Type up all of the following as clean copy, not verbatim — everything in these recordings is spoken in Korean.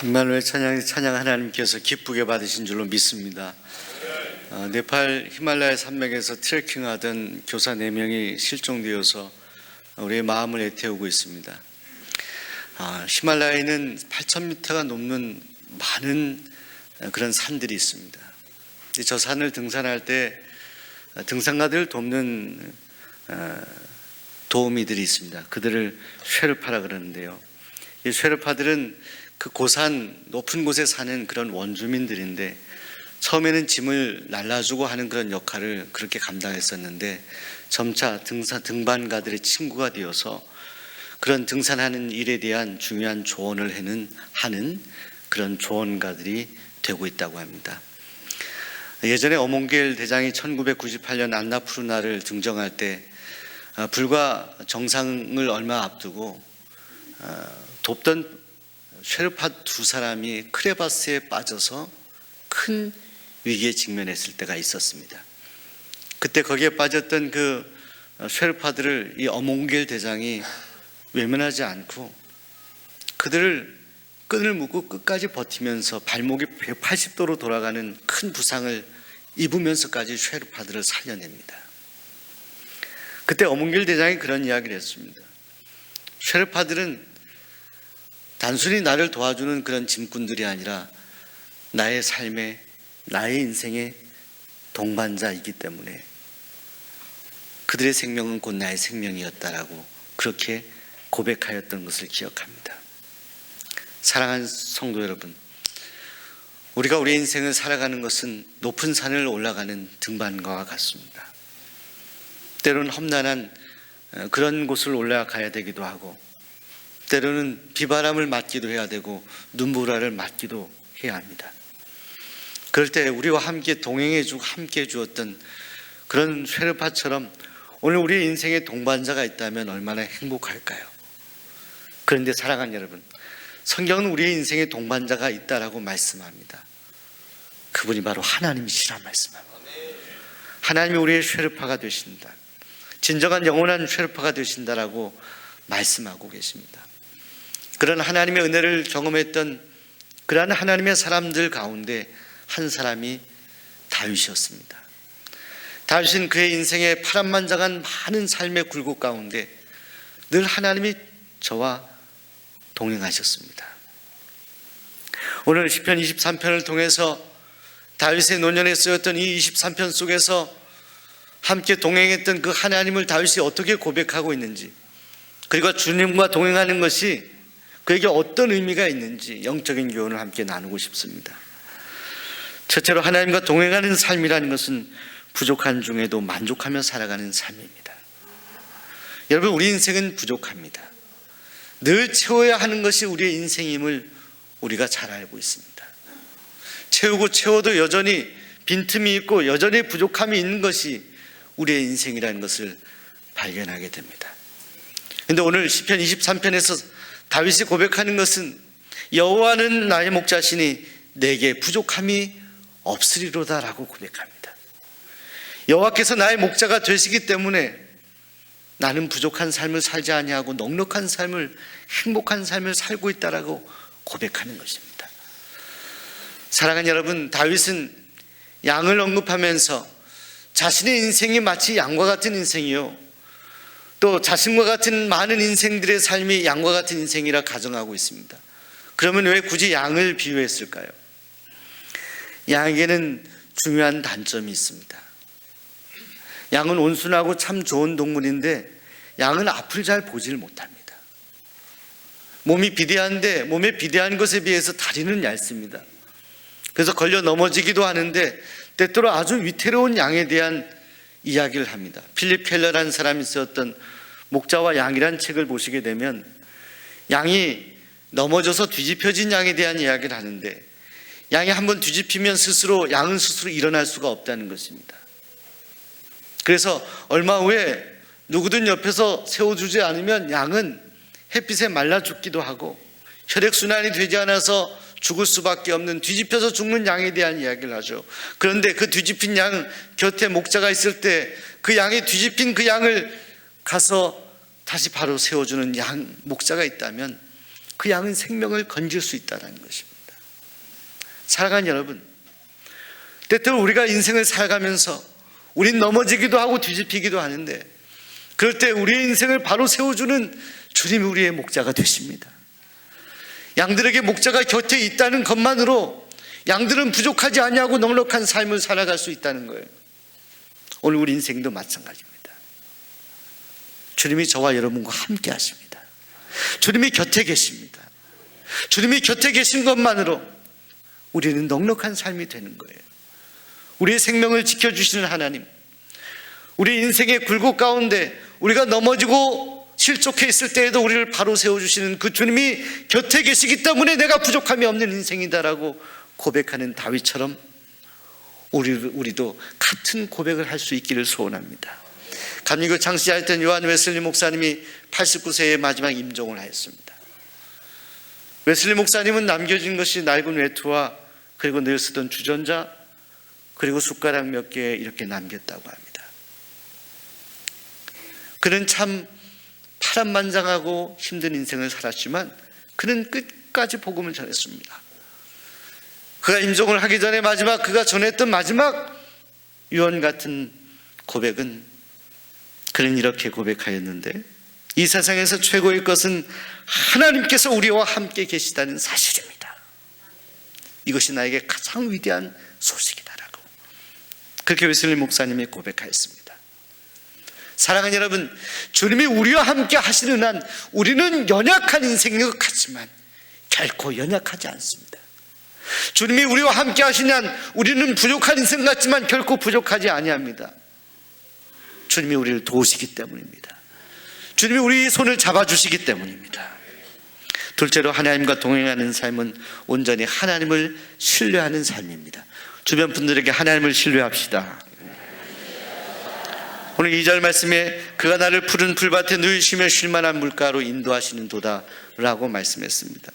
임마누엘 찬양 하나님께서 기쁘게 받으신 줄로 믿습니다. 네팔 히말라야 산맥에서 트레킹하던 교사 4명이 실종되어서 우리의 마음을 애태우고 있습니다. 히말라야에는 8,000m가 넘는 많은 그런 산들이 있습니다. 저 산을 등산할 때 등산가들을 돕는 도우미들이 있습니다. 그들을 쉐르파라 그러는데요. 이 쉐르파들은 그 고산 높은 곳에 사는 그런 원주민들인데 처음에는 짐을 날라주고 하는 그런 역할을 그렇게 감당했었는데 점차 등반가들의 친구가 되어서 그런 등산하는 일에 대한 중요한 조언을 하는 그런 조언가들이 되고 있다고 합니다. 예전에 어몽겔 대장이 1998년 안나푸르나를 등정할 때 불과 정상을 얼마 앞두고 돕던 쉐르파 2사람이 크레바스에 빠져서 큰 위기에 직면했을 때가 있었습니다. 그때 거기에 빠졌던 그 쉐르파들을 이 어몽겔 대장이 외면하지 않고 그들을 끈을 묶고 끝까지 버티면서 발목이 180도로 돌아가는 큰 부상을 입으면서까지 쉐르파들을 살려냅니다. 그때 어몽겔 대장이 그런 이야기를 했습니다. 쉐르파들은 단순히 나를 도와주는 그런 짐꾼들이 아니라 나의 삶에, 나의 인생의 동반자이기 때문에 그들의 생명은 곧 나의 생명이었다라고 그렇게 고백하였던 것을 기억합니다. 사랑하는 성도 여러분, 우리가 우리 인생을 살아가는 것은 높은 산을 올라가는 등반가와 같습니다. 때로는 험난한 그런 곳을 올라가야 되기도 하고 때로는 비바람을 맞기도 해야 되고 눈보라를 맞기도 해야 합니다. 그럴 때 우리와 함께 동행해주고 함께 해주었던 그런 쉐르파처럼 오늘 우리의 인생에 동반자가 있다면 얼마나 행복할까요? 그런데 사랑하는 여러분, 성경은 우리의 인생에 동반자가 있다라고 말씀합니다. 그분이 바로 하나님이시라 말씀합니다. 하나님이 우리의 쉐르파가 되신다, 진정한 영원한 쉐르파가 되신다라고 말씀하고 계십니다. 그런 하나님의 은혜를 경험했던 그러한 하나님의 사람들 가운데 한 사람이 다윗이었습니다. 다윗은 그의 인생의 파란만장한 많은 삶의 굴곡 가운데 늘 하나님이 저와 동행하셨습니다. 오늘 시편 23편을 통해서 다윗의 노년에 쓰였던 이 23편 속에서 함께 동행했던 그 하나님을 다윗이 어떻게 고백하고 있는지, 그리고 주님과 동행하는 것이 그에게 어떤 의미가 있는지 영적인 교훈을 함께 나누고 싶습니다. 첫째로 하나님과 동행하는 삶이라는 것은 부족한 중에도 만족하며 살아가는 삶입니다. 여러분, 우리 인생은 부족합니다. 늘 채워야 하는 것이 우리의 인생임을 우리가 잘 알고 있습니다. 채우고 채워도 여전히 빈틈이 있고 여전히 부족함이 있는 것이 우리의 인생이라는 것을 발견하게 됩니다. 그런데 오늘 시편 23편에서 다윗이 고백하는 것은 여호와는 나의 목자시니 내게 부족함이 없으리로다 라고 고백합니다. 여호와께서 나의 목자가 되시기 때문에 나는 부족한 삶을 살지 아니하고 넉넉한 삶을, 행복한 삶을 살고 있다라고 고백하는 것입니다. 사랑하는 여러분, 다윗은 양을 언급하면서 자신의 인생이 마치 양과 같은 인생이요, 또 자신과 같은 많은 인생들의 삶이 양과 같은 인생이라 가정하고 있습니다. 그러면 왜 굳이 양을 비유했을까요? 양에게는 중요한 단점이 있습니다. 양은 온순하고 참 좋은 동물인데 양은 앞을 잘 보질 못합니다. 몸이 비대한데 몸에 비대한 것에 비해서 다리는 얇습니다. 그래서 걸려 넘어지기도 하는데 때때로 아주 위태로운 양에 대한 이야기를 합니다. 필립 켈러라는 사람이 쓰었던 목자와 양이란 책을 보시게 되면 양이 넘어져서 뒤집혀진 양에 대한 이야기를 하는데 양이 한번 뒤집히면 양은 스스로 일어날 수가 없다는 것입니다. 그래서 얼마 후에 누구든 옆에서 세워주지 않으면 양은 햇빛에 말라 죽기도 하고 혈액순환이 되지 않아서 죽을 수밖에 없는, 뒤집혀서 죽는 양에 대한 이야기를 하죠. 그런데 그 뒤집힌 양 곁에 목자가 있을 때 그 양이 뒤집힌 그 양을 가서 다시 바로 세워주는 목자가 있다면 그 양은 생명을 건질 수 있다는 것입니다. 사랑하는 여러분, 때때로 우리가 인생을 살아가면서 우린 넘어지기도 하고 뒤집히기도 하는데, 그럴 때 우리의 인생을 바로 세워주는 주님이 우리의 목자가 되십니다. 양들에게 목자가 곁에 있다는 것만으로 양들은 부족하지 아니하고 넉넉한 삶을 살아갈 수 있다는 거예요. 오늘 우리 인생도 마찬가지입니다. 주님이 저와 여러분과 함께 하십니다. 주님이 곁에 계십니다. 주님이 곁에 계신 것만으로 우리는 넉넉한 삶이 되는 거예요. 우리의 생명을 지켜주시는 하나님, 우리 인생의 굴곡 가운데 우리가 넘어지고 실족해 있을 때에도 우리를 바로 세워주시는 그 주님이 곁에 계시기 때문에 내가 부족함이 없는 인생이다라고 고백하는 다윗처럼 우리도 같은 고백을 할 수 있기를 소원합니다. 감리교 창시했던 요한 웨슬리 목사님이 89세의 마지막 임종을 하였습니다. 웨슬리 목사님은 남겨진 것이 낡은 외투와 그리고 늘 쓰던 주전자 그리고 숟가락 몇 개 이렇게 남겼다고 합니다. 그는 참 파란만장하고 힘든 인생을 살았지만 그는 끝까지 복음을 전했습니다. 그가 임종을 하기 전에 그가 전했던 마지막 유언 같은 고백은, 그는 이렇게 고백하였는데, 이 세상에서 최고의 것은 하나님께서 우리와 함께 계시다는 사실입니다. 이것이 나에게 가장 위대한 소식이다라고 그렇게 웨슬리 목사님이 고백하였습니다. 사랑하는 여러분, 주님이 우리와 함께 하시는 한 우리는 연약한 인생인 것 같지만 결코 연약하지 않습니다. 주님이 우리와 함께 하시는 한 우리는 부족한 인생 같지만 결코 부족하지 아니합니다. 주님이 우리를 도우시기 때문입니다. 주님이 우리 손을 잡아주시기 때문입니다. 둘째로, 하나님과 동행하는 삶은 온전히 하나님을 신뢰하는 삶입니다. 주변 분들에게 하나님을 신뢰합시다. 오늘 2절 말씀에 그가 나를 푸른 풀밭에 누이시며 쉴만한 물가로 인도하시는 도다 라고 말씀했습니다.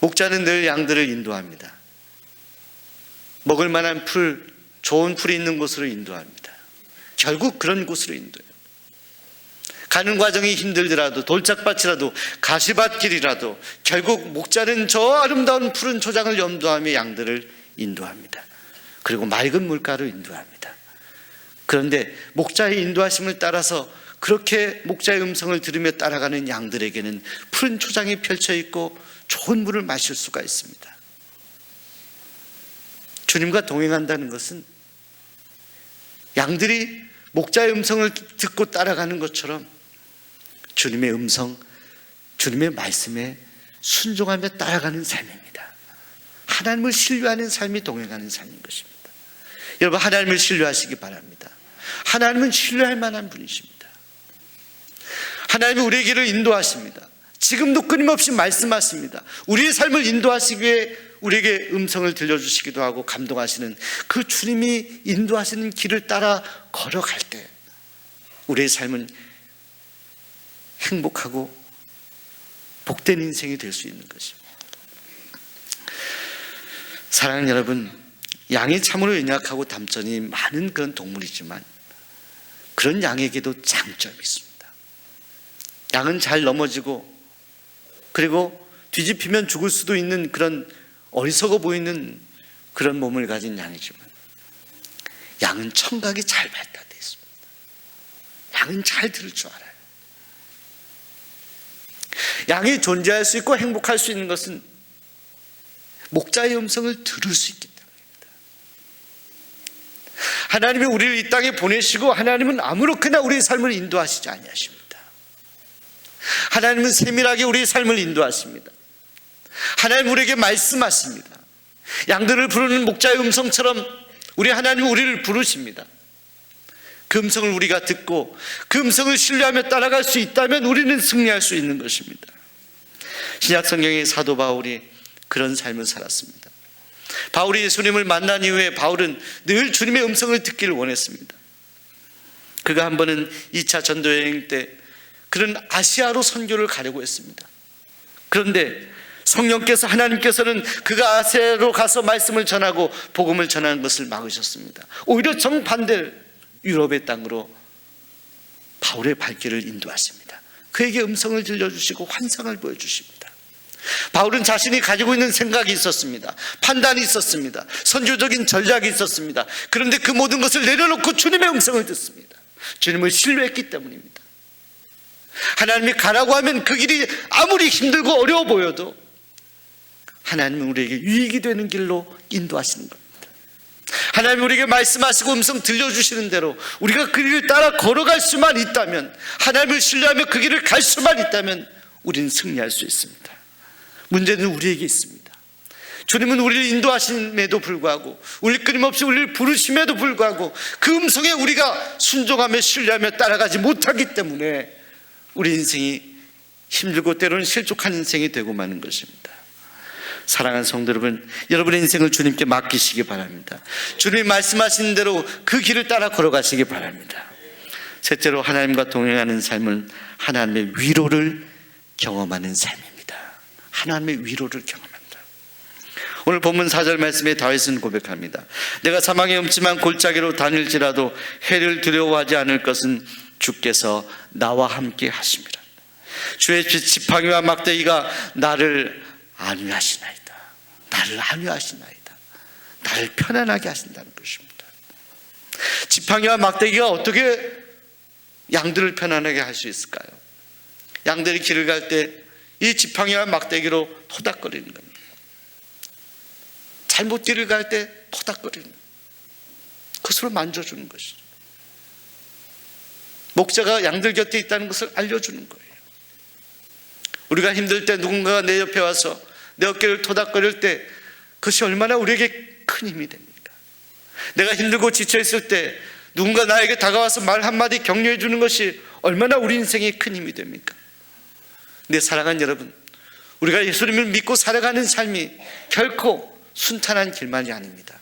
목자는 늘 양들을 인도합니다. 먹을 만한 풀, 좋은 풀이 있는 곳으로 인도합니다. 결국 그런 곳으로 인도해요. 가는 과정이 힘들더라도, 돌짝밭이라도, 가시밭길이라도 결국 목자는 저 아름다운 푸른 초장을 염두하며 양들을 인도합니다. 그리고 맑은 물가로 인도합니다. 그런데 목자의 인도하심을 따라서 그렇게 목자의 음성을 들으며 따라가는 양들에게는 푸른 초장이 펼쳐 있고 좋은 물을 마실 수가 있습니다. 주님과 동행한다는 것은 양들이 목자의 음성을 듣고 따라가는 것처럼 주님의 음성, 주님의 말씀에 순종하며 따라가는 삶입니다. 하나님을 신뢰하는 삶이 동행하는 삶인 것입니다. 여러분, 하나님을 신뢰하시기 바랍니다. 하나님은 신뢰할 만한 분이십니다. 하나님이 우리의 길을 인도하십니다. 지금도 끊임없이 말씀하십니다. 우리의 삶을 인도하시기 위해 우리에게 음성을 들려주시기도 하고 감동하시는 그 주님이 인도하시는 길을 따라 걸어갈 때 우리의 삶은 행복하고 복된 인생이 될 수 있는 것입니다. 사랑하는 여러분, 양이 참으로 연약하고 담전이 많은 그런 동물이지만 그런 양에게도 장점이 있습니다. 양은 잘 넘어지고 그리고 뒤집히면 죽을 수도 있는 그런 어리석어 보이는 그런 몸을 가진 양이지만 양은 청각이 잘 발달되어 있습니다. 양은 잘 들을 줄 알아요. 양이 존재할 수 있고 행복할 수 있는 것은 목자의 음성을 들을 수 있기 때문입니다. 하나님이 우리를 이 땅에 보내시고 하나님은 아무렇게나 우리의 삶을 인도하시지 아니하십니다. 하나님은 세밀하게 우리의 삶을 인도하십니다. 하나님 우리에게 말씀하십니다. 양들을 부르는 목자의 음성처럼 우리 하나님은 우리를 부르십니다. 그 음성을 우리가 듣고 그 음성을 신뢰하며 따라갈 수 있다면 우리는 승리할 수 있는 것입니다. 신약 성경의 사도 바울이 그런 삶을 살았습니다. 바울이 예수님을 만난 이후에 바울은 늘 주님의 음성을 듣기를 원했습니다. 그가 한 번은 2차 전도여행 때 그는 아시아로 선교를 가려고 했습니다. 그런데 성령께서, 하나님께서는 그가 아시아로 가서 말씀을 전하고 복음을 전하는 것을 막으셨습니다. 오히려 정반대 유럽의 땅으로 바울의 발길을 인도하십니다. 그에게 음성을 들려주시고 환상을 보여주십니다. 바울은 자신이 가지고 있는 생각이 있었습니다. 판단이 있었습니다. 선교적인 전략이 있었습니다. 그런데 그 모든 것을 내려놓고 주님의 음성을 듣습니다. 주님을 신뢰했기 때문입니다. 하나님이 가라고 하면 그 길이 아무리 힘들고 어려워 보여도 하나님은 우리에게 유익이 되는 길로 인도하시는 겁니다. 하나님이 우리에게 말씀하시고 음성 들려주시는 대로 우리가 그 길을 따라 걸어갈 수만 있다면, 하나님을 신뢰하며 그 길을 갈 수만 있다면 우리는 승리할 수 있습니다. 문제는 우리에게 있습니다. 주님은 우리를 인도하심에도 불구하고, 우리 끊임없이 우리를 부르심에도 불구하고 그 음성에 우리가 순종하며 신뢰하며 따라가지 못하기 때문에 우리 인생이 힘들고 때로는 실족한 인생이 되고 마는 것입니다. 사랑하는 성도 여러분, 여러분의 인생을 주님께 맡기시기 바랍니다. 주님이 말씀하시는 대로 그 길을 따라 걸어가시기 바랍니다. 셋째로, 하나님과 동행하는 삶은 하나님의 위로를 경험하는 삶입니다. 하나님의 위로를 경험합니다. 오늘 본문 4절 말씀에 다윗은 고백합니다. 내가 사망의 음침한 골짜기로 다닐지라도 해를 두려워하지 않을 것은 주께서 나와 함께 하심이라. 주의 지팡이와 막대기가 나를 안위하시나이다. 나를 안위하시나이다. 나를 편안하게 하신다는 것입니다. 지팡이와 막대기가 어떻게 양들을 편안하게 할 수 있을까요? 양들이 길을 갈 때 이 지팡이와 막대기로 토닥거리는 겁니다. 잘못 길을 갈 때 토닥거리는, 그것으로 만져주는 것이죠. 목자가 양들 곁에 있다는 것을 알려주는 거예요. 우리가 힘들 때 누군가가 내 옆에 와서 내 어깨를 토닥거릴 때 그것이 얼마나 우리에게 큰 힘이 됩니까? 내가 힘들고 지쳐있을 때 누군가 나에게 다가와서 말 한마디 격려해 주는 것이 얼마나 우리 인생에 큰 힘이 됩니까? 내 사랑하는 여러분, 우리가 예수님을 믿고 살아가는 삶이 결코 순탄한 길만이 아닙니다.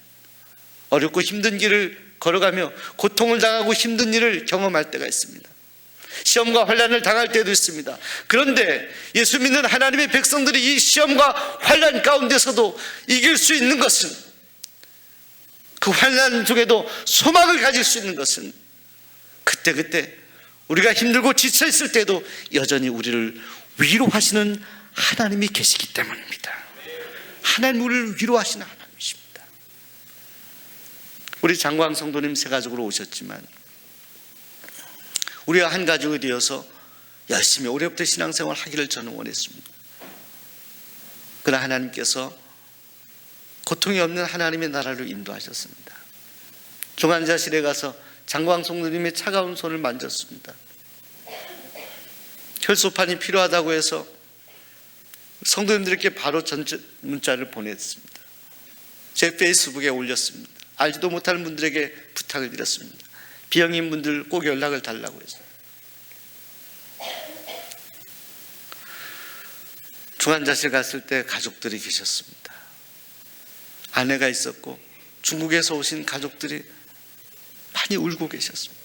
어렵고 힘든 길을 걸어가며 고통을 당하고 힘든 일을 경험할 때가 있습니다. 시험과 환난을 당할 때도 있습니다. 그런데 예수 믿는 하나님의 백성들이 이 시험과 환난 가운데서도 이길 수 있는 것은, 그 환난 중에도 소망을 가질 수 있는 것은 그때 우리가 힘들고 지쳐 있을 때도 여전히 우리를 위로하시는 하나님이 계시기 때문입니다. 하나님 우리를 위로하시는 하나님이십니다. 우리 장광 성도님 새 가족으로 오셨지만 우리가 한 가족이 되어서 열심히 올해부터 신앙생활 하기를 저는 원했습니다. 그러나 하나님께서 고통이 없는 하나님의 나라를 인도하셨습니다. 중환자실에 가서 장광 성도님의 차가운 손을 만졌습니다. 혈소판이 필요하다고 해서 성도님들에게 바로 전체 문자를 보냈습니다. 제 페이스북에 올렸습니다. 알지도 못하는 분들에게 부탁을 드렸습니다. 비영인 분들 꼭 연락을 달라고 했어요. 중환자실 갔을 때 가족들이 계셨습니다. 아내가 있었고 중국에서 오신 가족들이 많이 울고 계셨습니다.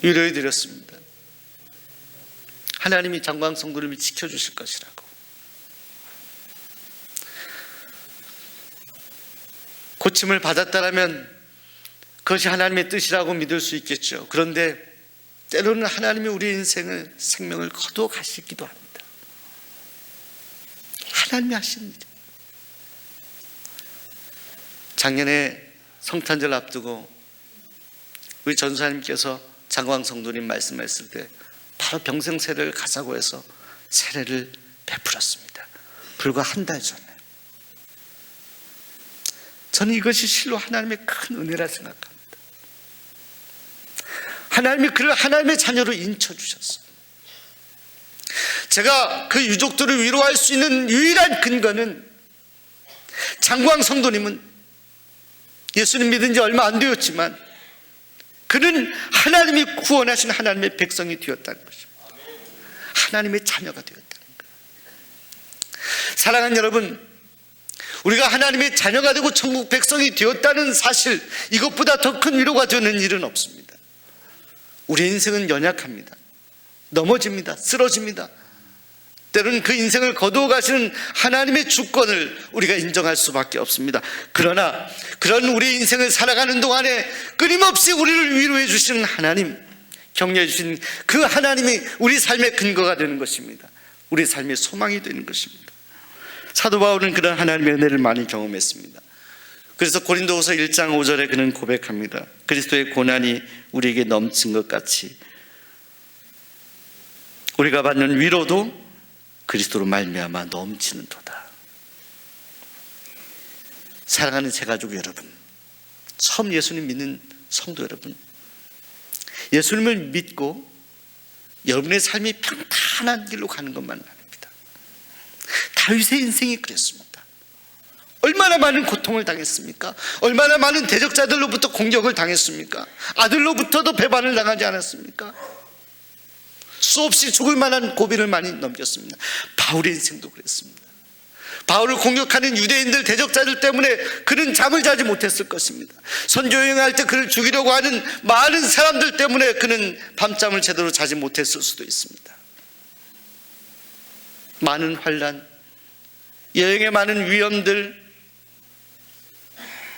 위로해 드렸습니다. 하나님이 장광 성도님을 지켜주실 것이라고. 고침을 받았다라면 그것이 하나님의 뜻이라고 믿을 수 있겠죠. 그런데 때로는 하나님이 우리 인생을, 생명을 거두어 가시기도 합니다. 하나님이 하시는 일이에요. 작년에 성탄절 앞두고 우리 전사님께서 장광 성도님 말씀했을 때 바로 병생 세례를 가자고 해서 세례를 베풀었습니다. 불과 한 달 전에. 저는 이것이 실로 하나님의 큰 은혜라 생각합니다. 하나님이 그를 하나님의 자녀로 인쳐주셨어요. 제가 그 유족들을 위로할 수 있는 유일한 근거는, 장광 성도님은 예수님 믿은 지 얼마 안 되었지만 그는 하나님이 구원하신 하나님의 백성이 되었다는 것입니다. 하나님의 자녀가 되었다는 거예요. 사랑하는 여러분, 우리가 하나님의 자녀가 되고 천국 백성이 되었다는 사실, 이것보다 더 큰 위로가 되는 일은 없습니다. 우리 인생은 연약합니다. 넘어집니다. 쓰러집니다. 때로는 그 인생을 거두어 가시는 하나님의 주권을 우리가 인정할 수밖에 없습니다. 그러나 그런 우리 인생을 살아가는 동안에 끊임없이 우리를 위로해 주시는 하나님, 격려해 주신 그 하나님이 우리 삶의 근거가 되는 것입니다. 우리 삶의 소망이 되는 것입니다. 사도 바울은 그런 하나님의 은혜를 많이 경험했습니다. 그래서 고린도후서 1장 5절에 그는 고백합니다. 그리스도의 고난이 우리에게 넘친 것 같이 우리가 받는 위로도 그리스도로 말미암아 넘치는도다. 사랑하는 제가족 여러분, 처음 예수님 믿는 성도 여러분, 예수님을 믿고 여러분의 삶이 평탄한 길로 가는 것만 아닙니다. 다윗의 인생이 그랬습니다. 얼마나 많은 고통을 당했습니까? 얼마나 많은 대적자들로부터 공격을 당했습니까? 아들로부터도 배반을 당하지 않았습니까? 수없이 죽을 만한 고비를 많이 넘겼습니다. 바울의 인생도 그랬습니다. 바울을 공격하는 유대인들 대적자들 때문에 그는 잠을 자지 못했을 것입니다. 선교 여행할 때 그를 죽이려고 하는 많은 사람들 때문에 그는 밤잠을 제대로 자지 못했을 수도 있습니다. 많은 환난, 여행의 많은 위험들,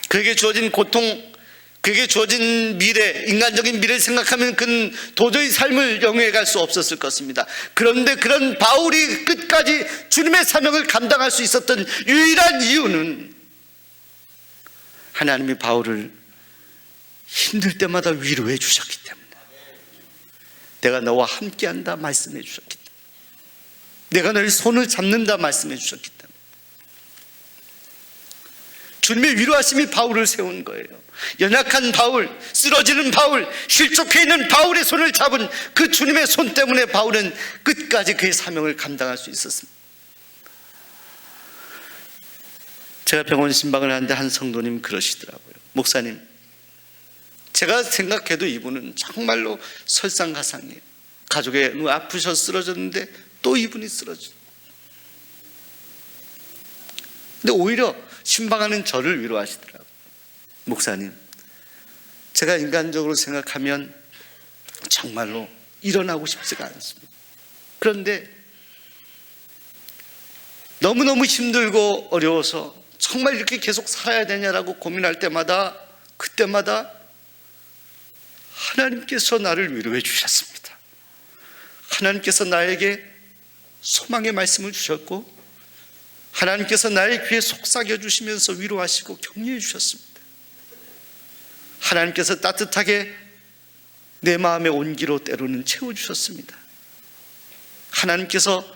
그에게 주어진 고통, 그에게 주어진 미래, 인간적인 미래를 생각하면 그는 도저히 삶을 영위해 갈 수 없었을 것입니다. 그런데 그런 바울이 끝까지 주님의 사명을 감당할 수 있었던 유일한 이유는 하나님이 바울을 힘들 때마다 위로해 주셨기 때문에, 내가 너와 함께한다 말씀해 주셨기 때문에, 내가 너의 손을 잡는다 말씀해 주셨기 때문에, 주님의 위로하심이 바울을 세운 거예요. 연약한 바울, 쓰러지는 바울, 실족해 있는 바울의 손을 잡은 그 주님의 손 때문에 바울은 끝까지 그의 사명을 감당할 수 있었습니다. 제가 병원 신방을 하는데 한 성도님 그러시더라고요. 목사님, 제가 생각해도 이분은 정말로 설상가상이에요. 가족에 아프셔서 쓰러졌는데 또 이분이 쓰러져요. 근데 오히려 신방하는 저를 위로하시더라고요. 목사님, 제가 인간적으로 생각하면 정말로 일어나고 싶지가 않습니다. 그런데 너무너무 힘들고 어려워서 정말 이렇게 계속 살아야 되냐라고 고민할 때마다, 그때마다 하나님께서 나를 위로해 주셨습니다. 하나님께서 나에게 소망의 말씀을 주셨고, 하나님께서 나의 귀에 속삭여 주시면서 위로하시고 격려해 주셨습니다. 하나님께서 따뜻하게 내 마음의 온기로 때로는 채워주셨습니다. 하나님께서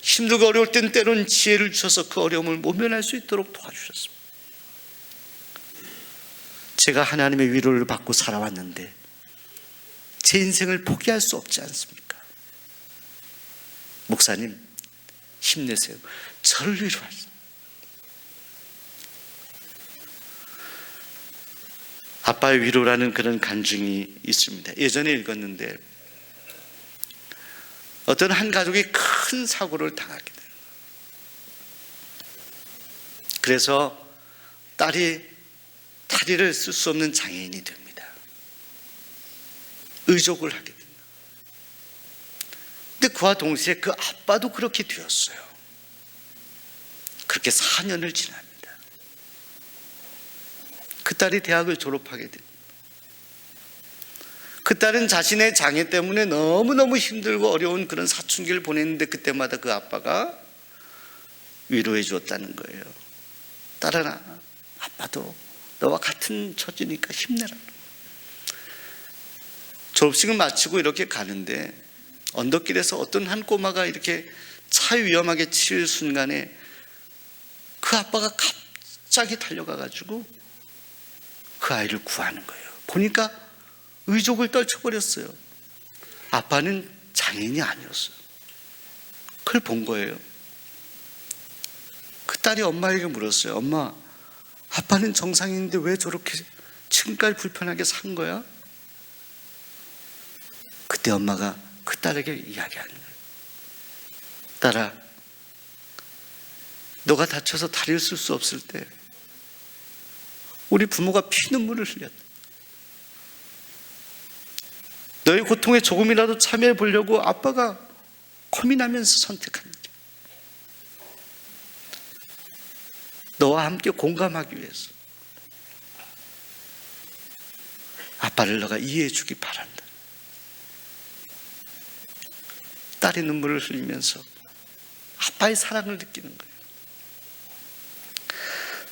힘들고 어려울 땐 때로는 지혜를 주셔서 그 어려움을 모면할 수 있도록 도와주셨습니다. 제가 하나님의 위로를 받고 살아왔는데 제 인생을 포기할 수 없지 않습니까? 목사님, 힘내세요. 저를 위로하세요. 아빠의 위로라는 그런 간증이 있습니다. 예전에 읽었는데 어떤 한 가족이 큰 사고를 당하게 돼요. 그래서 딸이 다리를 쓸 수 없는 장애인이 됩니다. 의족을 하게 됩니다. 근데 그와 동시에 그 아빠도 그렇게 되었어요. 그렇게 4년을 지납니다. 그 딸이 대학을 졸업하게 됩니다. 그 딸은 자신의 장애 때문에 너무너무 힘들고 어려운 그런 사춘기를 보냈는데 그때마다 그 아빠가 위로해 주었다는 거예요. 딸아, 아빠도 너와 같은 처지니까 힘내라. 졸업식을 마치고 이렇게 가는데 언덕길에서 어떤 한 꼬마가 이렇게 차 위험하게 치일 순간에 그 아빠가 갑자기 달려가가지고 그 아이를 구하는 거예요. 보니까 의족을 떨쳐버렸어요. 아빠는 장애인이 아니었어요. 그걸 본 거예요. 그 딸이 엄마에게 물었어요. 엄마, 아빠는 정상인인데 왜 저렇게 지금까지 불편하게 산 거야? 그때 엄마가 그 딸에게 이야기하는 거예요. 딸아, 너가 다쳐서 다리를 쓸 수 없을 때 우리 부모가 피눈물을 흘렸다. 너의 고통에 조금이라도 참여해 보려고 아빠가 고민하면서 선택한 일. 너와 함께 공감하기 위해서 아빠를 너가 이해해 주기 바란다. 딸이 눈물을 흘리면서 아빠의 사랑을 느끼는 거예요.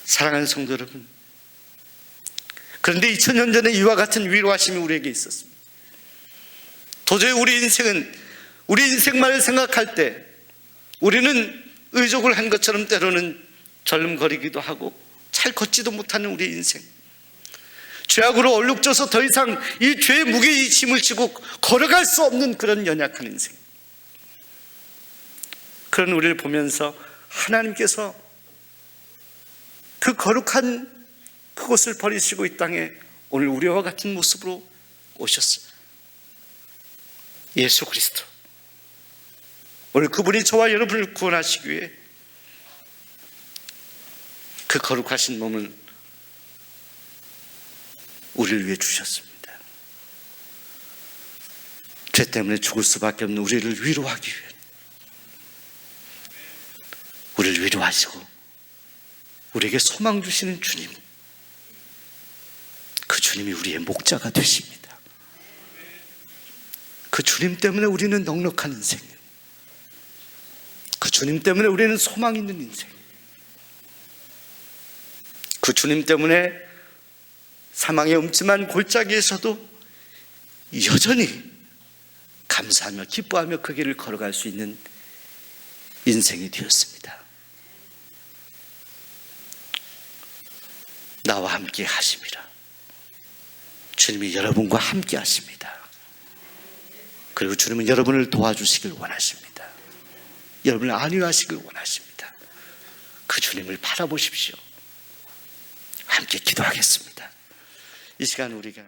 사랑하는 성도 여러분, 그런데 2000년 전에 이와 같은 위로하심이 우리에게 있었습니다. 도저히 우리 인생만을 생각할 때 우리는 의족을 한 것처럼 때로는 절름거리기도 하고 잘 걷지도 못하는 우리 인생, 죄악으로 얼룩져서 더 이상 이 죄의 무게의 짐을 지고 걸어갈 수 없는 그런 연약한 인생, 그런 우리를 보면서 하나님께서 그 거룩한 그곳을 버리시고 이 땅에 오늘 우리와 같은 모습으로 오셨어요. 예수 그리스도, 오늘 그분이 저와 여러분을 구원하시기 위해 그 거룩하신 몸을 우리를 위해 주셨습니다. 죄 때문에 죽을 수밖에 없는 우리를 위로하기 위해, 우리를 위로하시고 우리에게 소망 주시는 주님, 그 주님이 우리의 목자가 되십니다. 그 주님 때문에 우리는 넉넉한 인생, 그 주님 때문에 우리는 소망 있는 인생, 그 주님 때문에 사망의 음침한 골짜기에서도 여전히 감사하며 기뻐하며 그 길을 걸어갈 수 있는 인생이 되었습니다. 나와 함께 하심이라. 주님이 여러분과 함께 하십니다. 그리고 주님은 여러분을 도와주시길 원하십니다. 여러분을 안위하시길 원하십니다. 그 주님을 바라보십시오. 함께 기도하겠습니다. 이 시간 우리가